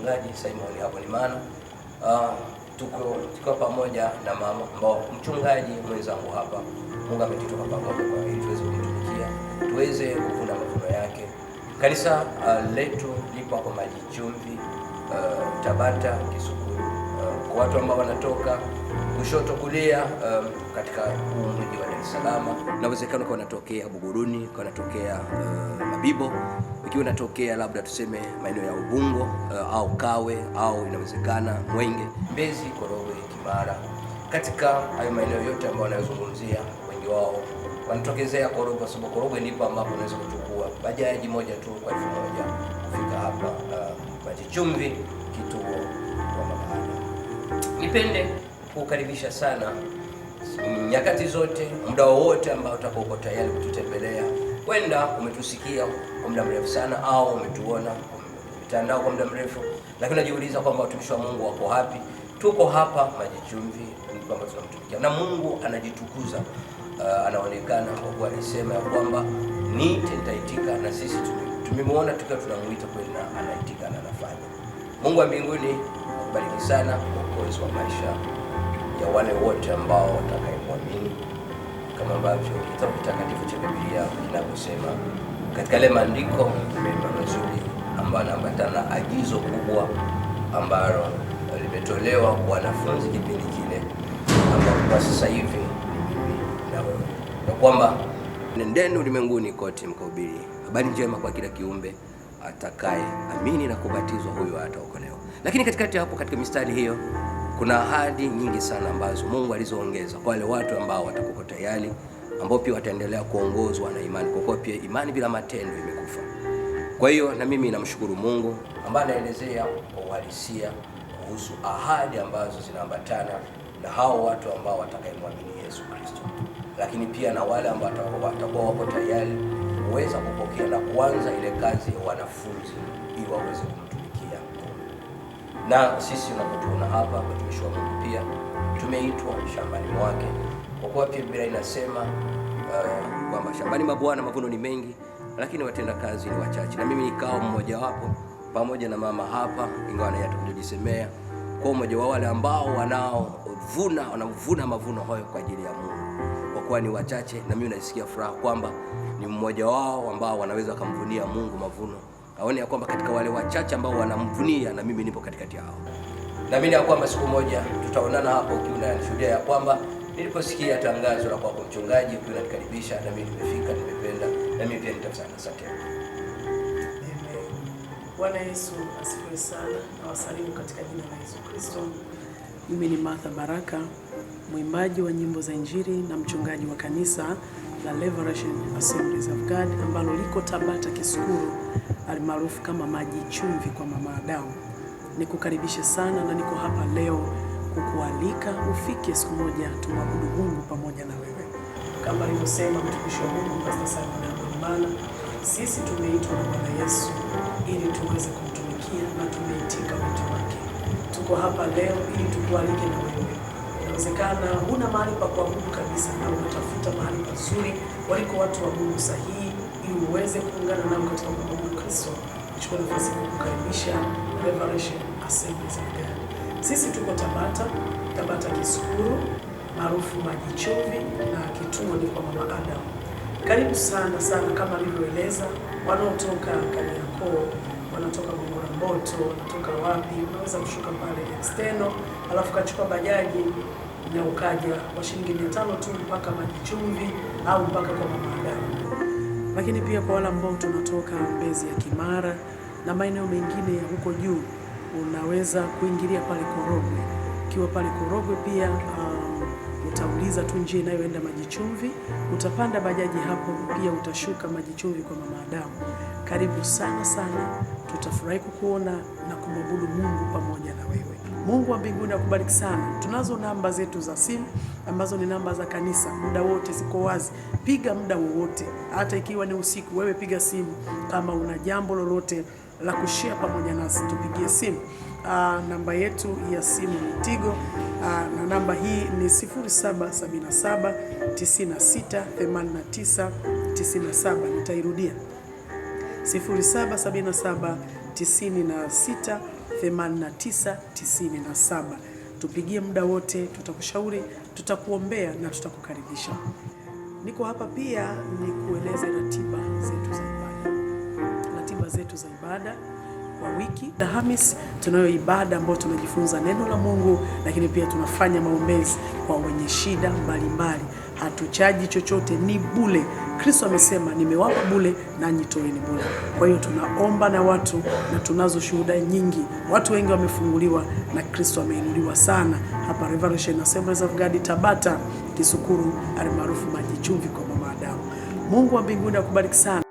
mchungaji Simon hapo ni maana tuko pamoja na mama ambao mchungaji mwenzangu hapa. Mungu ametutoka pamoja kwa ili tuweze kumtumikia, tuweze kuvuna mavuno yake. Kanisa letu lipo kwa Maji Chumvi, Tabata, Kisukuru. Kwa watu ambao wanatoka kushoto kulia katika mji wa Dar es Salaam, inawezekana kwa unatokea Buguruni, kwa unatokea Mabibo, ikiwa unatokea labda tuseme maeneo ya Ubungo au Kawe, au inawezekana Mwenge, Mbezi, Korogwe, Kimara. Katika hayo maeneo yote ambayo wanayozungumzia, wengi wao wanatokezea Korogwe, kwa sababu Korogwe ndipo ambapo unaweza kuchukua bajaji moja tu kwa 1000 kufika hapa Maji Chumvi, kituo kwa mabada. Nipende kukaribisha sana nyakati zote, muda wowote ambao utakuwa tayari kututembelea. Wenda umetusikia kwa muda mrefu sana au umetuona kwa mitandao kwa muda mrefu, lakini unajiuliza kwamba watumishi wa Mungu wako wapi? Tuko hapa Maji Chumvi, ndipo ambapo tunamtumikia na Mungu anajitukuza. Anaonekana kwa kuwa alisema ya kwamba niite nitaitika, na sisi tumemwona tukiwa tunamuita kweli na anaitika na anafanya. Mungu wa mbinguni akubariki sana Mwokozi wa maisha ya wale wote ambao watakayemwamini, kama ambavyo kitabu kitakatifu cha Biblia kinavyosema katika ile maandiko mema mazuri ambayo yanaambatana na agizo kubwa ambalo limetolewa kwa wanafunzi kipindi kile, ambapo kwa sasa hivi ni mimi na wewe, na kwamba nendeni ulimwenguni kote mkahubiri habari njema kwa kila kiumbe, atakaye amini na kubatizwa huyo ataokolewa. Lakini katikati hapo, katika mistari hiyo, kuna ahadi nyingi sana ambazo Mungu alizoongeza kwa wale watu ambao watakuwa tayari, ambao pia wataendelea kuongozwa na imani, kwa kuwa pia imani bila matendo imekufa. Kwa hiyo na mimi namshukuru Mungu ambaye anaelezea kwa uhalisia kuhusu ahadi ambazo zinaambatana na hao watu ambao watakayemwamini Yesu Kristo, lakini pia na wale ambao watakuwa wako tayari kuweza kupokea na kuanza ile kazi ya wanafunzi ili waweze kumtumikia. Na sisi unapotuona hapa watumishi wa Mungu pia tumeitwa shambani mwake, kwa kuwa pia Biblia inasema kwamba shambani mwa Bwana mavuno ni mengi, lakini watenda kazi ni wachache. Na mimi nikao mmoja wapo pamoja na mama hapa, ingawa na yatu kujisemea kwa mmoja wa wale ambao wanavuna mavuno hayo kwa ajili ya Mungu, kwa kuwa ni wachache. Na mimi nasikia furaha kwamba ni mmoja wao ambao wanaweza kumvunia Mungu mavuno. Naona ya kwamba katika wale wachache ambao wanamvunia, na mimi nipo katikati yao. Naamini ya kwamba siku moja tutaonana hapo, ukiwa unashuhudia ya kwamba niliposikia tangazo la kwa mchungaji ukiwa unanikaribisha, na mimi nimefika, nimependa, na mimi pia nitasana. Asante. Bwana Yesu asifiwe sana, na wasalimu katika jina la Yesu Kristo. Mimi ni Martha Baraka, mwimbaji wa nyimbo za Injili na mchungaji wa kanisa la Liberation Assemblies of God ambalo liko Tabata Kisukuru, almaarufu kama Maji Chumvi kwa Mama Adamu. Nikukaribishe sana na niko hapa leo kukualika ufike siku moja tumwabudu Mungu pamoja na wewe. Kama alivyosema mtumishi wa Mungu Pastor Simon Mbana, sisi tumeitwa na Bwana Yesu ili tuweze kumtumikia na tumeitika wito wake. Tuko hapa leo ili tukualike na wewe. Inawezekana huna mahali pa kuabudu kabisa na unatafuta mahali pazuri waliko watu wa Mungu sahihi ili uweze kuungana nao katika kumwabudu Kristo. Chukua nafasi kukukaribisha Liberation Assemblies of God. Sisi tuko Tabata Kisukuru, maarufu Maji Chumvi, na kituo ni kwa Mama Adamu. Karibu sana sana, kama alivyoeleza, wanaotoka Kariakoo, wanatoka Gongola Mboto, wanatoka wapi, unaweza kushuka pale external, alafu kachukua bajaji na ukaja kwa shilingi 500 tu mpaka Maji Chumvi au mpaka kwa Mama Adamu. Lakini pia kwa wale ambao tunatoka Mbezi ya Kimara na maeneo mengine ya huko juu, unaweza kuingilia pale Korogwe. Ukiwa pale Korogwe pia utauliza tu njia inayoenda Maji Chumvi, utapanda bajaji hapo, pia utashuka Maji Chumvi kwa Mama Adamu. Karibu sana sana, tutafurahi kukuona na kumwabudu Mungu pamoja na wewe. Mungu wa mbinguni akubariki sana. Tunazo namba zetu za simu ambazo ni namba za kanisa, muda wote ziko wazi. Piga muda wowote, hata ikiwa ni usiku, wewe piga simu kama una jambo lolote la kushare pamoja nasi, tupigie simu. Namba yetu ya simu ni Tigo, na namba hii ni 0777 96 89 97. Nitairudia 0777 96 8997. Tupigie muda wote, tutakushauri, tutakuombea na tutakukaribisha. Niko hapa pia ni kueleze ratiba zetu za ibada kwa wiki. Alhamisi tunayo ibada ambayo tunajifunza neno la Mungu, lakini pia tunafanya maombezi kwa wenye shida mbalimbali. Hatuchaji chochote, ni bure. Kristo amesema nimewapa bure nanyi toeni bure. Kwa hiyo tunaomba na watu, na tunazo shuhuda nyingi. Watu wengi wamefunguliwa na Kristo ameinuliwa sana hapa Revelation Assemblies of God Tabata, Kisukuru, almaarufu Maji Chumvi kwa mama Adamu. Mungu wa mbinguni akubariki sana.